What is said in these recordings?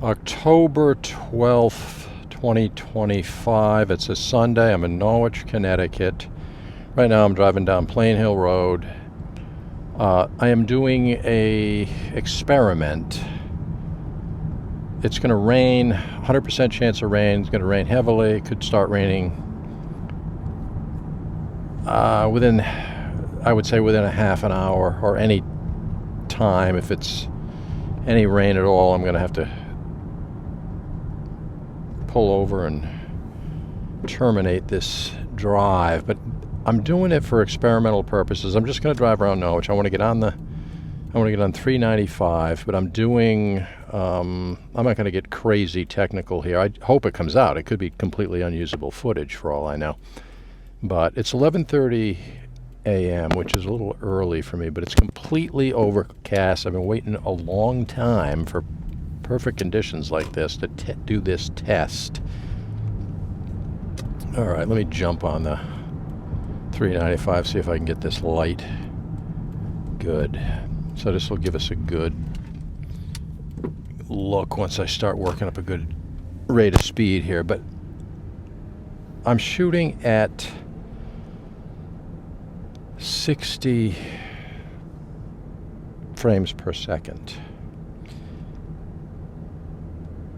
October 12th, 2025. It's a Sunday. I'm in Norwich, Connecticut. Right now I'm driving down Plain Hill Road. I am doing a experiment. It's going to rain, 100% chance of rain. It's going to rain heavily. It could start raining within, I would say within a half an hour or any time. If it's any rain at all, I'm going to have to pull over and terminate this drive. But I'm doing it for experimental purposes. I'm just going to drive around Norwich. I want to get on 395, but I'm doing, I'm not going to get crazy technical here. I hope it comes out. It could be completely unusable footage for all I know. But it's 11:30 a.m., which is a little early for me, but it's completely overcast. I've been waiting a long time for perfect conditions like this to do this test. All right, let me jump on the 395, see if I can get this light. Good. So this will give us a good look once I start working up a good rate of speed here. But I'm shooting at 60 frames per second.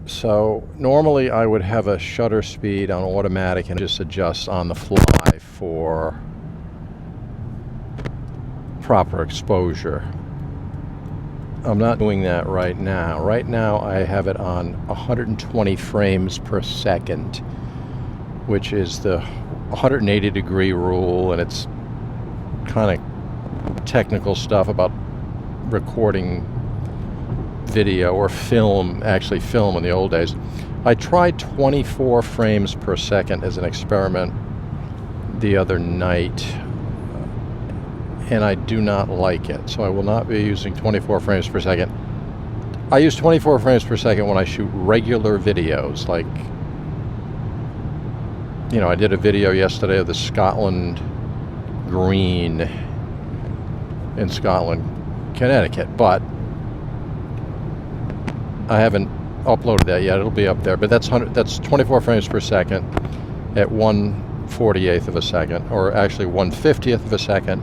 So normally I would have a shutter speed on automatic and just adjust on the fly for proper exposure. I'm not doing that right now. Right now I have it on 120 frames per second, which is the 180 degree rule, and it's kind of technical stuff about recording video or film, actually film in the old days. I tried 24 frames per second as an experiment the other night, and I do not like it, so I will not be using 24 frames per second. I use 24 frames per second when I shoot regular videos, like, you know, I did a video yesterday of the Scotland Green in Scotland, Connecticut, but I haven't uploaded that yet. It'll be up there, but that's 24 frames per second at 1/48th of a second, or actually 1/50th of a second,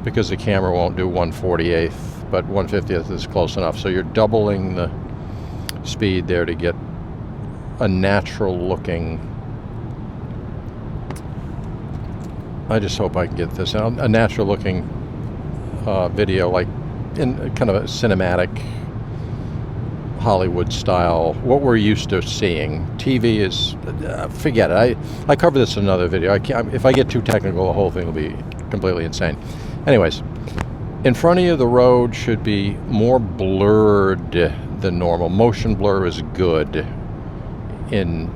because the camera won't do 1/48th, but 1/50th is close enough. So you're doubling the speed there to get a natural looking, I just hope I can get this out, a natural looking video, like in kind of a cinematic Hollywood style, what we're used to seeing. TV is, forget it. I cover this in another video. If I get too technical, the whole thing will be completely insane. Anyways, in front of you, the road should be more blurred than normal. Motion blur is good in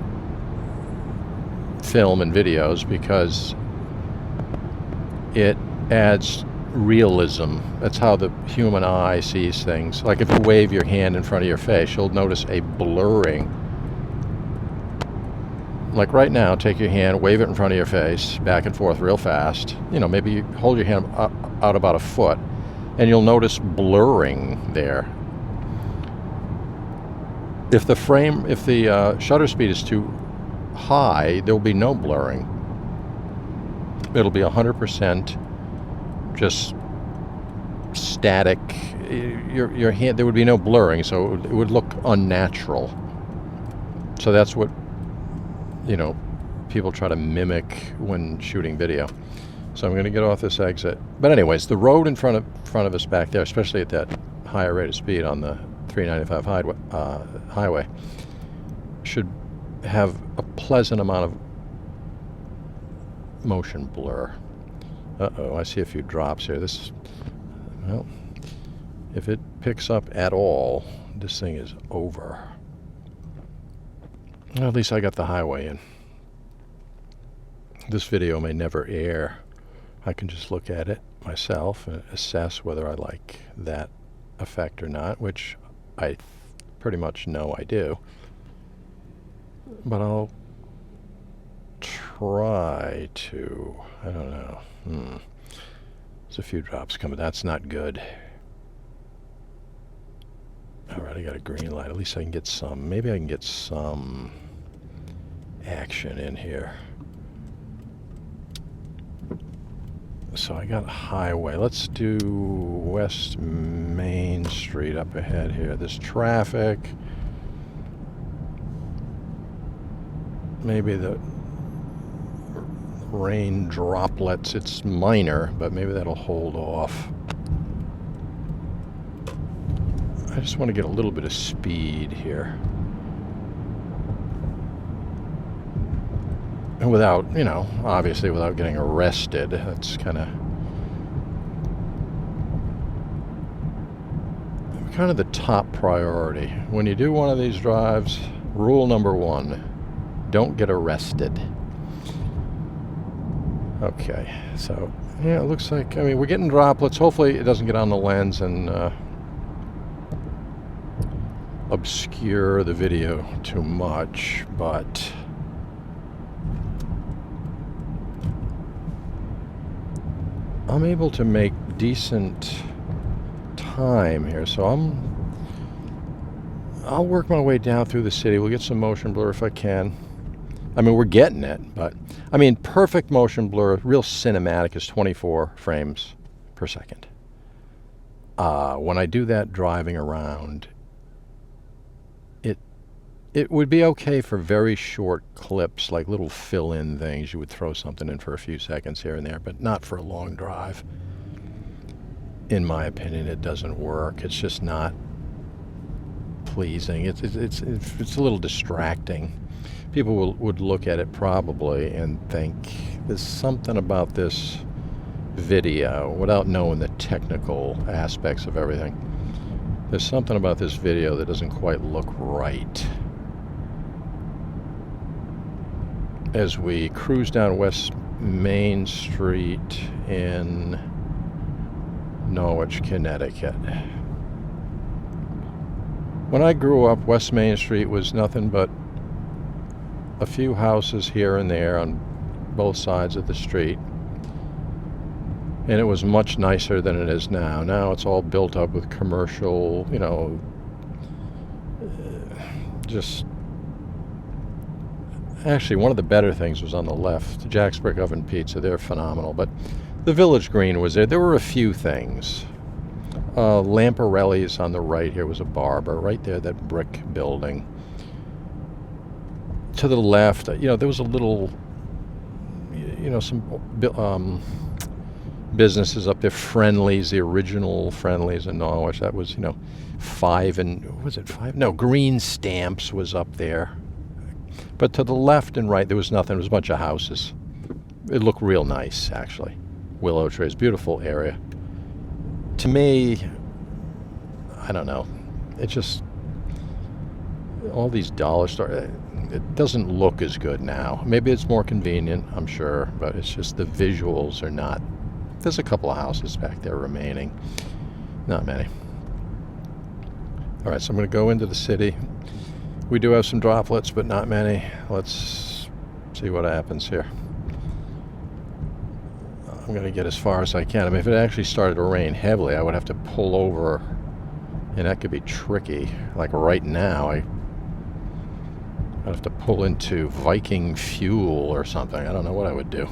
film and videos because it adds realism. That's how the human eye sees things. Like if you wave your hand in front of your face, you'll notice a blurring. Like right now, take your hand, wave it in front of your face, back and forth real fast. You know, maybe you hold your hand out about a foot, and you'll notice blurring there. If the shutter speed is too high, there'll be no blurring. It'll be 100% just static. Your hand, there would be no blurring, so it would look unnatural. So that's what, you know, people try to mimic when shooting video. So I'm going to get off this exit. But anyways, the road in front of us back there, especially at that higher rate of speed on the 395 highway, should have a pleasant amount of motion blur. Uh-oh, I see a few drops here. Well, if it picks up at all, this thing is over. Well, at least I got the highway in. This video may never air. I can just look at it myself and assess whether I like that effect or not, which I pretty much know I do. But I'll try to, I don't know. There's a few drops coming. That's not good. All right, I got a green light. At least I can get some. Maybe I can get some action in here. So I got a highway. Let's do West Main Street up ahead here. There's traffic. Maybe the rain droplets, it's minor, but maybe that'll hold off. I just want to get a little bit of speed here. And without, you know, obviously without getting arrested. That's kind of the top priority. When you do one of these drives, rule number 1, don't get arrested. Okay, so, yeah, it looks like, I mean, we're getting droplets. Hopefully it doesn't get on the lens and obscure the video too much, but I'm able to make decent time here, so I'll work my way down through the city. We'll get some motion blur if I can. I mean, we're getting it, but I mean, perfect motion blur, real cinematic, is 24 frames per second. When I do that driving around, it would be okay for very short clips, like little fill-in things. You would throw something in for a few seconds here and there, but not for a long drive. In my opinion, it doesn't work. It's just not pleasing. It's a little distracting. People would look at it probably and think there's something about this video, without knowing the technical aspects of everything. There's something about this video that doesn't quite look right. As we cruise down West Main Street in Norwich, Connecticut. When I grew up, West Main Street was nothing but a few houses here and there on both sides of the street. And it was much nicer than it is now. Now it's all built up with commercial, you know, just... Actually, one of the better things was on the left. Jack's Brick Oven Pizza, they're phenomenal. But the Village Green was there. There were a few things. Lamparelli's on the right here was a barber. Right there, that brick building. To the left, you know, there was a little, you know, some businesses up there. Friendlies, the original Friendlies in Norwich. That was, you know, Green Stamps was up there. But to the left and right, there was nothing. It was a bunch of houses. It looked real nice, actually. Willow trees, beautiful area. To me, I don't know. It just, all these dollar stores, it doesn't look as good now. Maybe it's more convenient, I'm sure, but it's just the visuals are not. There's a couple of houses back there remaining. Not many. All right, so I'm going to go into the city. We do have some droplets, but not many. Let's see what happens here. I'm going to get as far as I can. I mean, if it actually started to rain heavily, I would have to pull over, and that could be tricky. Like right now, I'd have to pull into Viking Fuel or something. I don't know what I would do.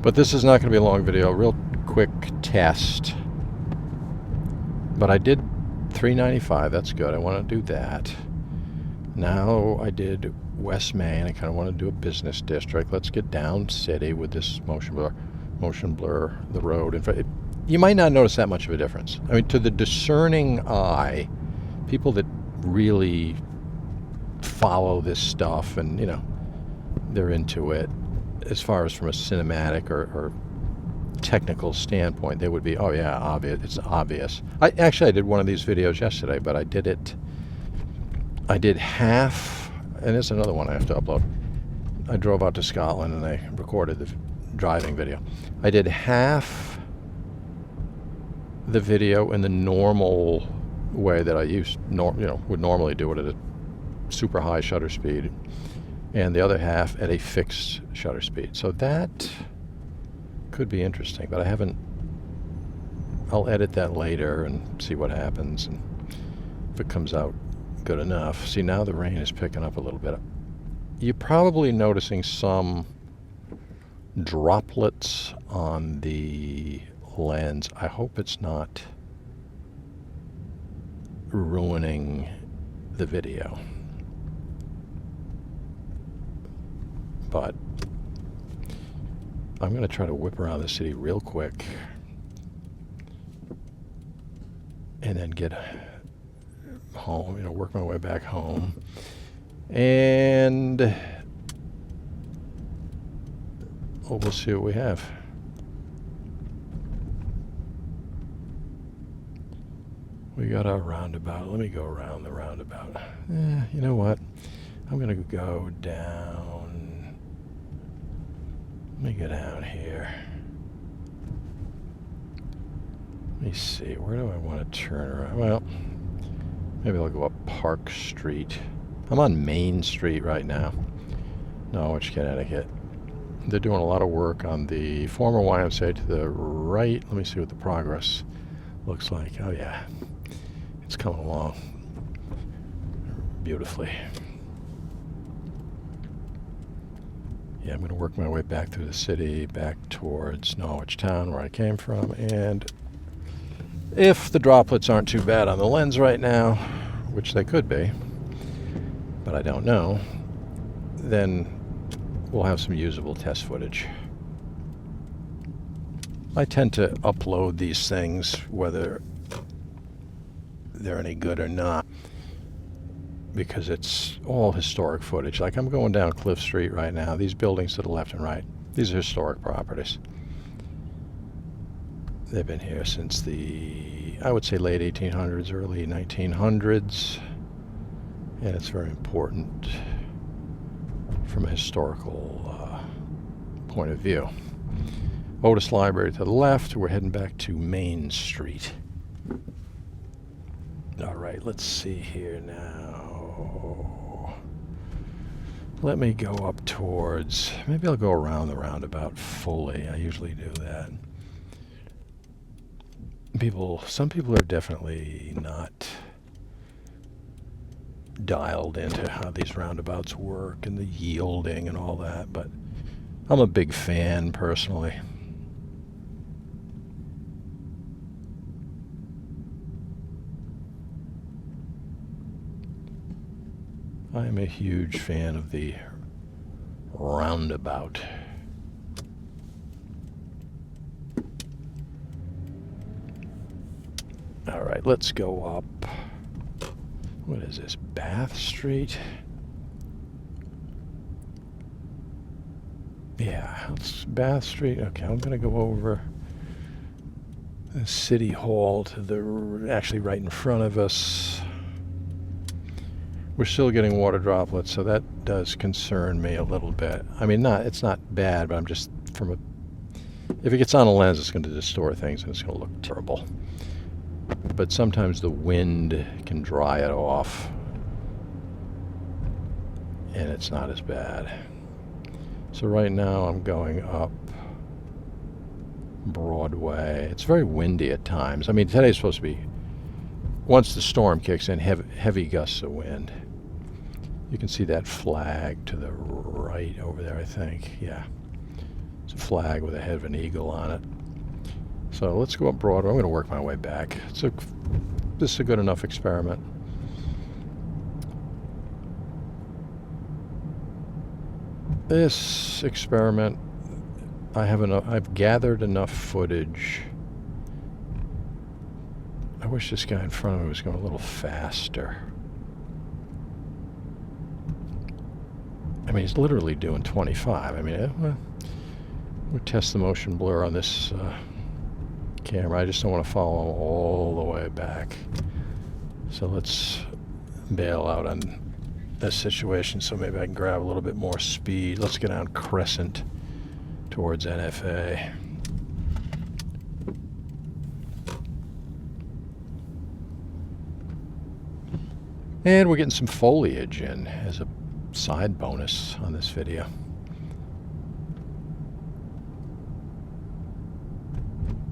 But this is not going to be a long video. Real quick test. But I did $3.95. That's good. I want to do that. Now I did West Main. I kind of want to do a business district. Let's get down city with this motion blur the road. In fact, you might not notice that much of a difference. I mean, to the discerning eye, people that really follow this stuff and, you know, they're into it, as far as from a cinematic or technical standpoint, they would be, oh yeah, obvious. It's obvious. I did one of these videos yesterday, but I did half, and there's another one I have to upload. I drove out to Scotland and I recorded the driving video. I did half the video in the normal way that I would normally do it at a super high shutter speed, and the other half at a fixed shutter speed. So that could be interesting, but I haven't. I'll edit that later and see what happens. And if it comes out good enough. See, now the rain is picking up a little bit. You're probably noticing some droplets on the lens. I hope it's not ruining the video. But I'm going to try to whip around the city real quick and then get home, work my way back home. And we'll see what we have. We got our roundabout. Let me go around the roundabout. You know what? I'm going to go down. Let me go down here. Let me see. Where do I want to turn around? Well, maybe I'll go up Park Street. I'm on Main Street right now. Norwich, Connecticut. They're doing a lot of work on the former YMCA to the right. Let me see what the progress looks like. Oh, yeah. It's coming along beautifully. Yeah, I'm going to work my way back through the city, back towards Norwich town, where I came from. And if the droplets aren't too bad on the lens right now, which they could be, but I don't know, then we'll have some usable test footage. I tend to upload these things whether they're any good or not, because it's all historic footage. Like, I'm going down Cliff Street right now. These buildings to the left and right, these are historic properties. They've been here since the, I would say, late 1800s, early 1900s. And it's very important from a historical point of view. Otis Library to the left. We're heading back to Main Street. All right, let's see here now. Let me go up towards, maybe I'll go around the roundabout fully. I usually do that. Some people are definitely not dialed into how these roundabouts work and the yielding and all that, but I'm a big fan personally. I am a huge fan of the roundabout. All right, let's go up. What is this, Bath Street? Yeah, it's Bath Street. Okay, I'm going to go over the City Hall to the, actually right in front of us. We're still getting water droplets, so that does concern me a little bit. I mean, it's not bad, but I'm just, if it gets on a lens, it's going to distort things and it's going to look terrible. But sometimes the wind can dry it off, and it's not as bad. So right now I'm going up Broadway. It's very windy at times. I mean, today's supposed to be, once the storm kicks in, heavy gusts of wind. You can see that flag to the right over there, I think. Yeah. It's a flag with a head of an eagle on it. So let's go up Broadway. I'm going to work my way back. This is a good enough experiment. This experiment, I've gathered enough footage. I wish this guy in front of me was going a little faster. I mean, he's literally doing 25. I mean, we'll test the motion blur on this camera. I just don't want to follow him all the way back. So let's bail out on this situation so maybe I can grab a little bit more speed. Let's get down Crescent towards NFA. And we're getting some foliage in as a side bonus on this video.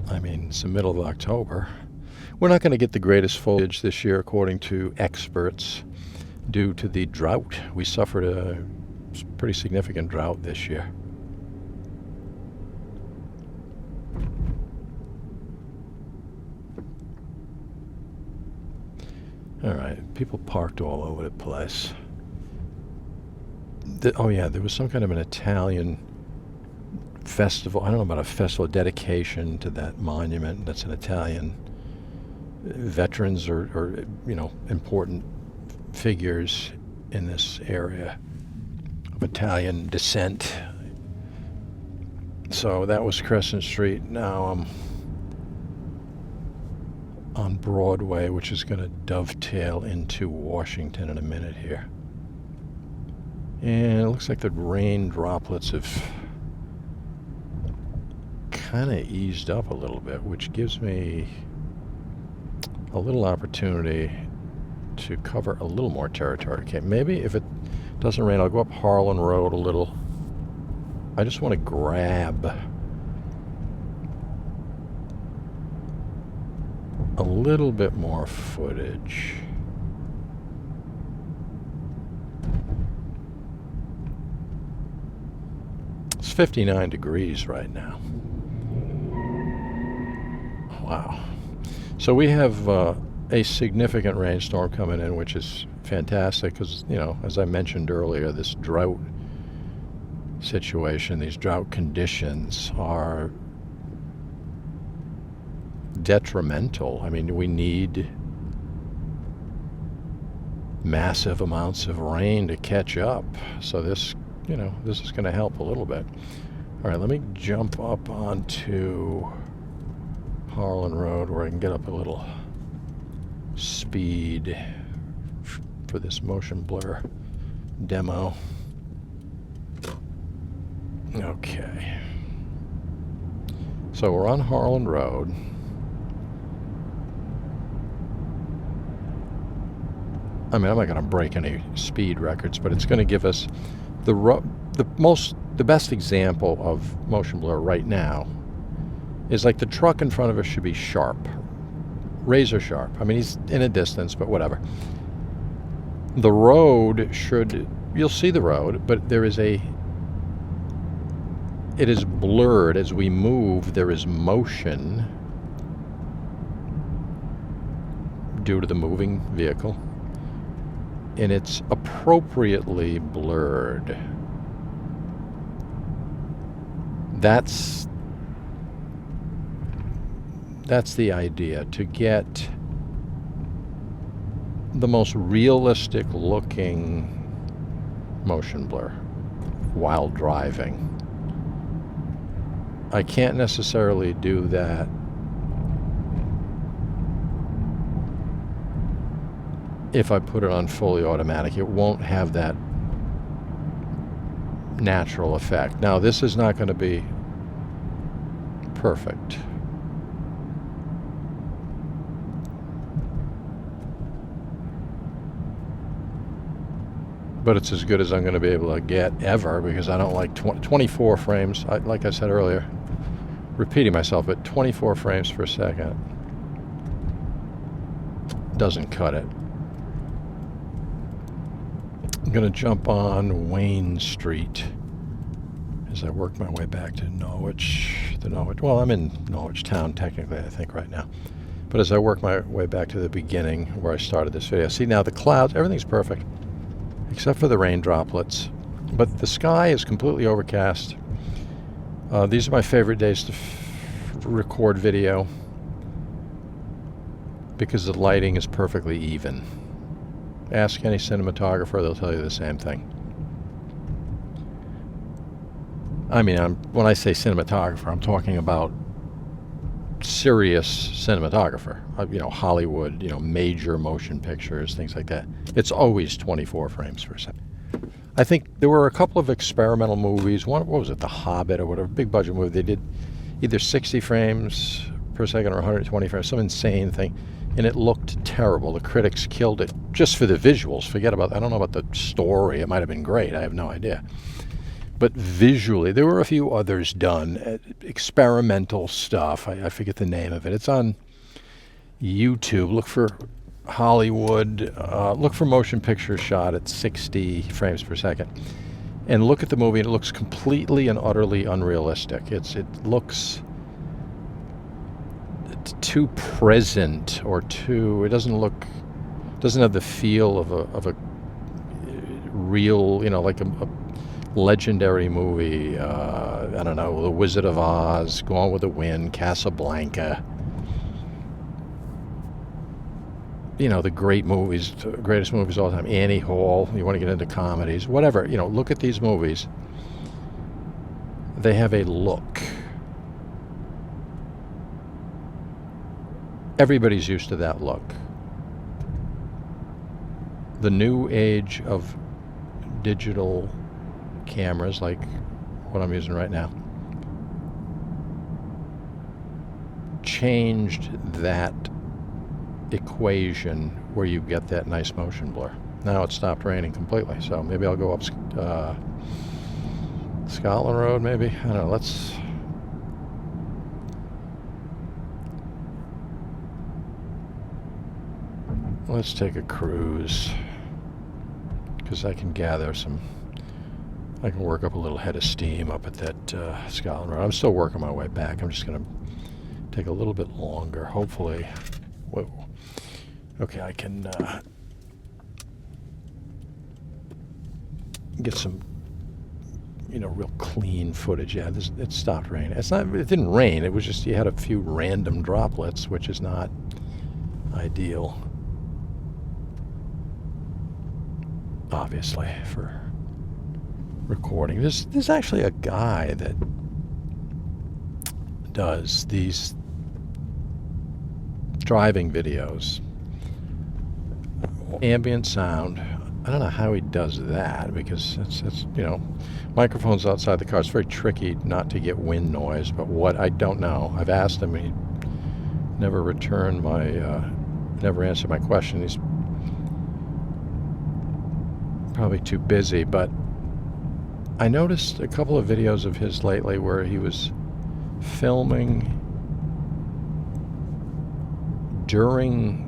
I mean, it's the middle of October. We're not going to get the greatest foliage this year, according to experts, due to the drought. We suffered a pretty significant drought this year. All right, people parked all over the place. Oh yeah, there was some kind of an Italian festival. I don't know about a festival, dedication to that monument. That's an Italian veterans or important figures in this area of Italian descent. So that was Crescent Street. Now I'm on Broadway, which is going to dovetail into Washington in a minute here. And it looks like the rain droplets have kind of eased up a little bit, which gives me a little opportunity to cover a little more territory. Okay, maybe if it doesn't rain, I'll go up Harlan Road a little. I just want to grab a little bit more footage. It's 59 degrees right now. Wow. So we have a significant rainstorm coming in, which is fantastic because, as I mentioned earlier, this drought situation, these drought conditions are detrimental. I mean, we need massive amounts of rain to catch up. So this is going to help a little bit. All right, let me jump up onto Harlan Road where I can get up a little speed for this motion blur demo. Okay. So we're on Harlan Road. I mean, I'm not going to break any speed records, but it's going to give us the best example of motion blur right now is like the truck in front of us should be sharp, razor sharp. I mean, he's in a distance, but whatever. The road you'll see the road, but it is blurred as we move. There is motion due to the moving vehicle, and it's appropriately blurred. That's the idea, to get the most realistic looking motion blur while driving. I can't necessarily do that if I put it on fully automatic. It won't have that natural effect. Now, this is not going to be perfect. But it's as good as I'm going to be able to get ever, because I don't like 24 frames. Like I said earlier, repeating myself, but 24 frames per second doesn't cut it. I'm going to jump on Wayne Street as I work my way back to Norwich. Well, I'm in Norwich town technically, I think, right now. But as I work my way back to the beginning where I started this video, see now the clouds, everything's perfect except for the rain droplets. But the sky is completely overcast. These are my favorite days to record video because the lighting is perfectly even. Ask any cinematographer, they'll tell you the same thing. I mean, when I say cinematographer, I'm talking about serious cinematographer. Hollywood, major motion pictures, things like that. It's always 24 frames per second. I think there were a couple of experimental movies. One, what was it, The Hobbit or whatever, big budget movie. They did either 60 frames per second or 120 frames, some insane thing. And it looked terrible. The critics killed it just for the visuals. Forget about, I don't know about the story. It might have been great. I have no idea. But visually, there were a few others done, experimental stuff. I forget the name of it. It's on YouTube, look for Hollywood, look for motion picture shot at 60 frames per second, and look at the movie, and it looks completely and utterly unrealistic. It looks too present, or too, it doesn't have the feel of a real, like a legendary movie. I don't know, The Wizard of Oz, Gone with the Wind, Casablanca. The great movies, the greatest movies of all time. Annie Hall, you want to get into comedies, whatever. Look at these movies. They have a look. Everybody's used to that look. The new age of digital cameras, like what I'm using right now, changed that equation where you get that nice motion blur. Now it stopped raining completely, so maybe I'll go up Scotland Road, maybe. I don't know. Let's take a cruise, because I can work up a little head of steam up at that Scotland Road. I'm still working my way back. I'm just going to take a little bit longer, hopefully. Whoa. Okay, I can get some, real clean footage. Yeah, it stopped raining. It didn't rain. It was just you had a few random droplets, which is not ideal, obviously, for recording. There's actually a guy that does these driving videos, ambient sound. I don't know how he does that, because it's microphones outside the car. It's very tricky not to get wind noise, but what, I don't know. I've asked him, and he never answered my question. He's probably too busy, but I noticed a couple of videos of his lately where he was filming during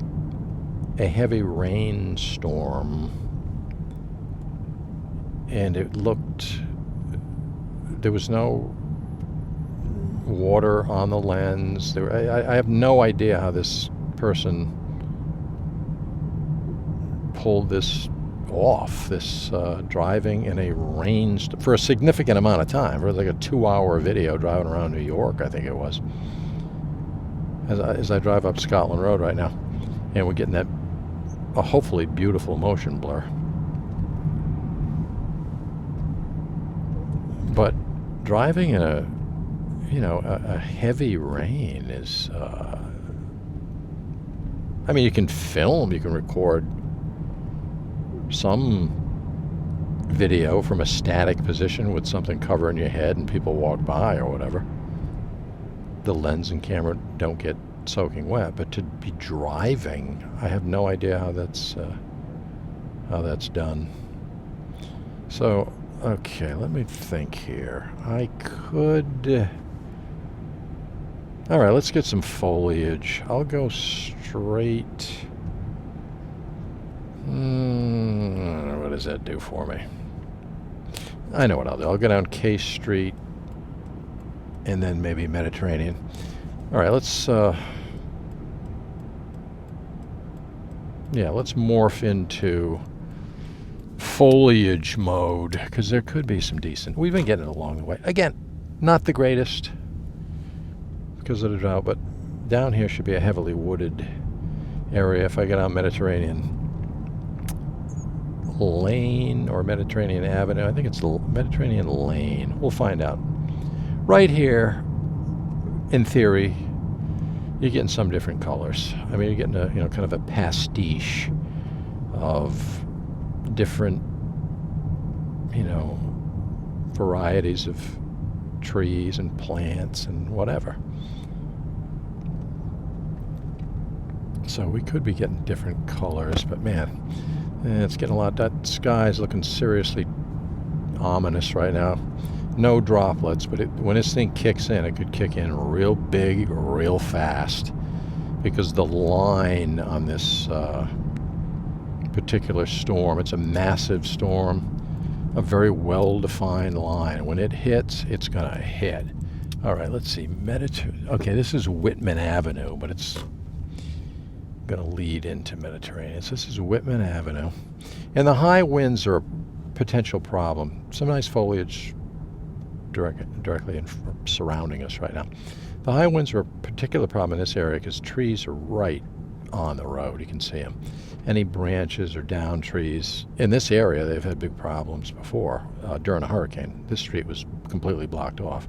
a heavy rainstorm, and there was no water on the lens. I have no idea how this person pulled this off, driving in a rainstorm for a significant amount of time. It was like a 2-hour video driving around New York, I think it was, as I drive up Scotland Road right now, and we're getting that hopefully beautiful motion blur. But driving in a heavy rain is, you can film, you can record some video from a static position with something covering your head and people walk by or whatever. The lens and camera don't get soaking wet, but to be driving, I have no idea how that's done. So, okay, let me think here. I could... All right, let's get some foliage. I'll go straight... what does that do for me? I know what I'll do. I'll go down K Street and then maybe Mediterranean. All right, let's morph into foliage mode, because there could be some decent. We've been getting it along the way. Again, not the greatest because of the drought, but down here should be a heavily wooded area. If I get on Mediterranean Lane or Mediterranean Avenue, I think it's Mediterranean Lane. We'll find out. Right here, in theory, you're getting some different colors. You're getting a kind of a pastiche of different varieties of trees and plants and whatever. So we could be getting different colors, but man, it's getting a lot. That sky's looking seriously ominous right now. No droplets, but when this thing kicks in, it could kick in real big, real fast. because the line on this particular storm, it's a massive storm, a very well-defined line. When it hits, it's going to hit. All right, let's see. Okay, this is Whitman Avenue, but it's going to lead into Mediterranean. So this is Whitman Avenue. And the high winds are a potential problem. Some nice foliage directly surrounding us right now. The high winds are a particular problem in this area because trees are right on the road. You can see them. Any branches or down trees. In this area, they've had big problems before. During a hurricane, this street was completely blocked off.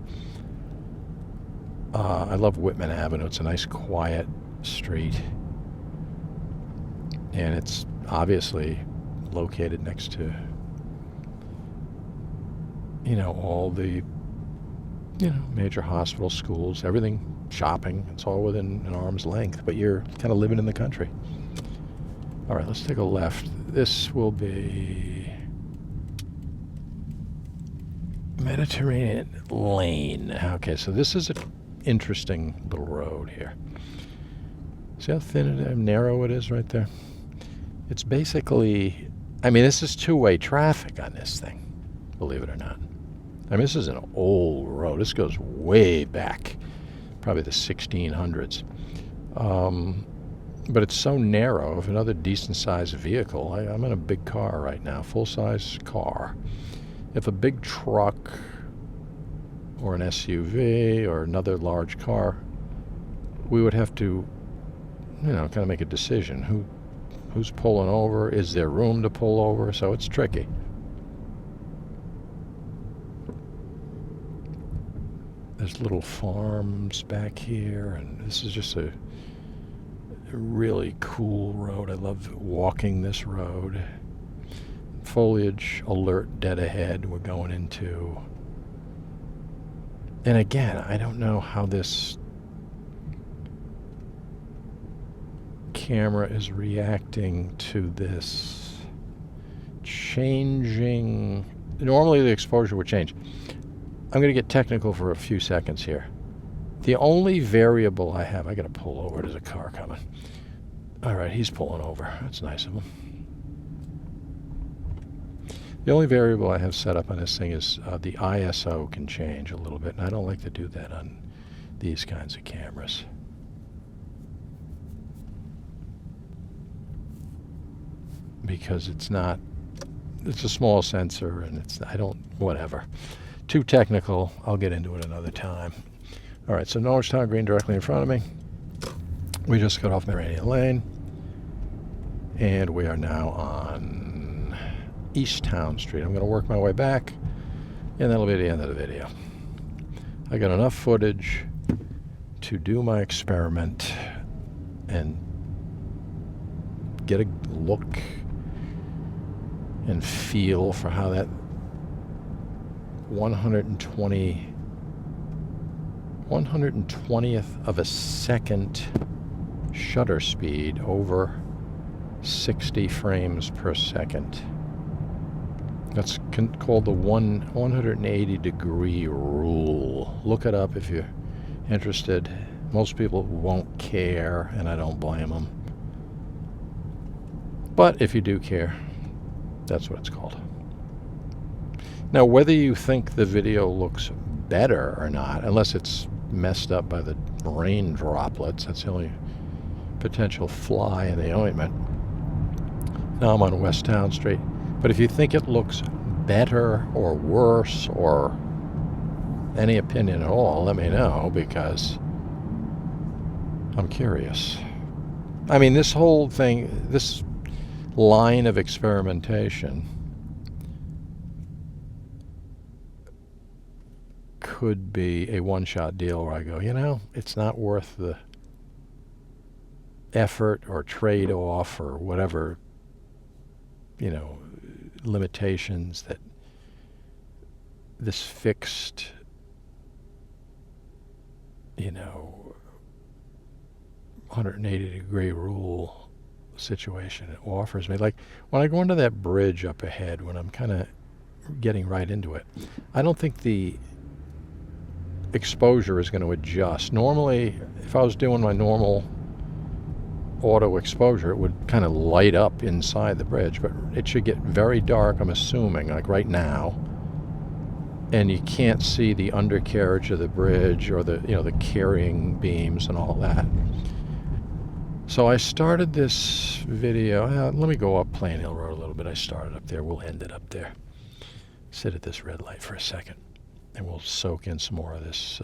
I love Whitman Avenue. It's a nice, quiet street. And it's obviously located next to, all the, major hospitals, schools, everything, shopping. It's all within an arm's length, but you're kind of living in the country. All right, let's take a left. This will be Mediterranean Lane. Okay, so this is an interesting little road here. See how thin and narrow it is right there? It's basically, this is two-way traffic on this thing, believe it or not. This is an old road. This goes way back, probably the 1600s. But it's so narrow. If another decent-sized vehicle, I'm in a big car right now, full-size car. If a big truck or an SUV or another large car, we would have to, kind of make a decision. Who's pulling over? Is there room to pull over? So it's tricky. There's little farms back here, and this is just a really cool road. I love walking this road. Foliage alert dead ahead. We're going into, and again, I don't know how this camera is reacting to this changing. Normally the exposure would change. I'm going to get technical for a few seconds here. The only variable I have, I got to pull over. There's a car coming. All right, he's pulling over. That's nice of him. The only variable I have set up on this thing is the ISO can change a little bit, and I don't like to do that on these kinds of cameras. Because it's a small sensor, and whatever. Too technical. I'll get into it another time. All right, so Norwich Town Green directly in front of me. We just got off Mediterranean Lane, and we are now on East Town Street. I'm going to work my way back, and that'll be the end of the video. I got enough footage to do my experiment and get a look and feel for how that 120th of a second shutter speed over 60 frames per second. That's called the 180 degree rule. Look it up if you're interested. Most people won't care, and I don't blame them. But if you do care, that's what it's called. Now, whether you think the video looks better or not, unless it's messed up by the rain droplets, that's the only potential fly in the ointment. Now I'm on West Town Street. But if you think it looks better or worse or any opinion at all, let me know, because I'm curious. This whole thing, this line of experimentation could be a one-shot deal where I go, it's not worth the effort or trade-off or whatever, limitations that this fixed, 180-degree rule situation offers me. Like when I go into that bridge up ahead, when I'm kind of getting right into it, I don't think the exposure is going to adjust. Normally, if I was doing my normal auto exposure, it would kind of light up inside the bridge, but it should get very dark, I'm assuming, like right now, and you can't see the undercarriage of the bridge or the, you know, the carrying beams and all that. So I started this video, let me go up Plain Hill Road a little bit. I started up there, we'll end it up there. Sit at this red light for a second, and we'll soak in some more of this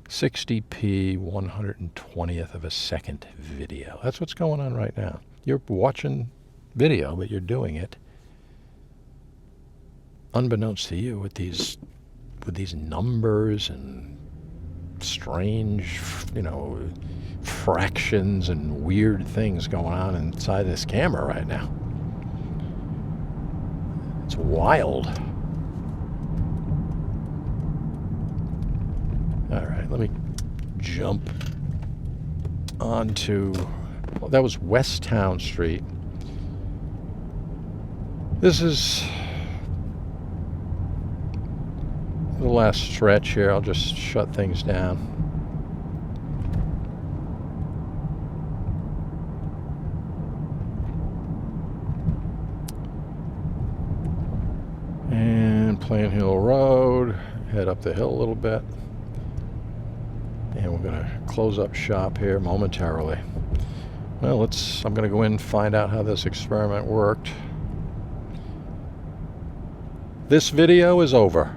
60p 120th of a second video. That's what's going on right now. You're watching video, but you're doing it unbeknownst to you with these numbers and strange, you know, fractions and weird things going on inside this camera right now. It's wild. All right, let me jump onto, well, that was West Town Street. This is the last stretch here. I'll just shut things down. And Plain Hill Road, head up the hill a little bit. And we're going to close up shop here momentarily. Well, I'm going to go in and find out how this experiment worked. This video is over.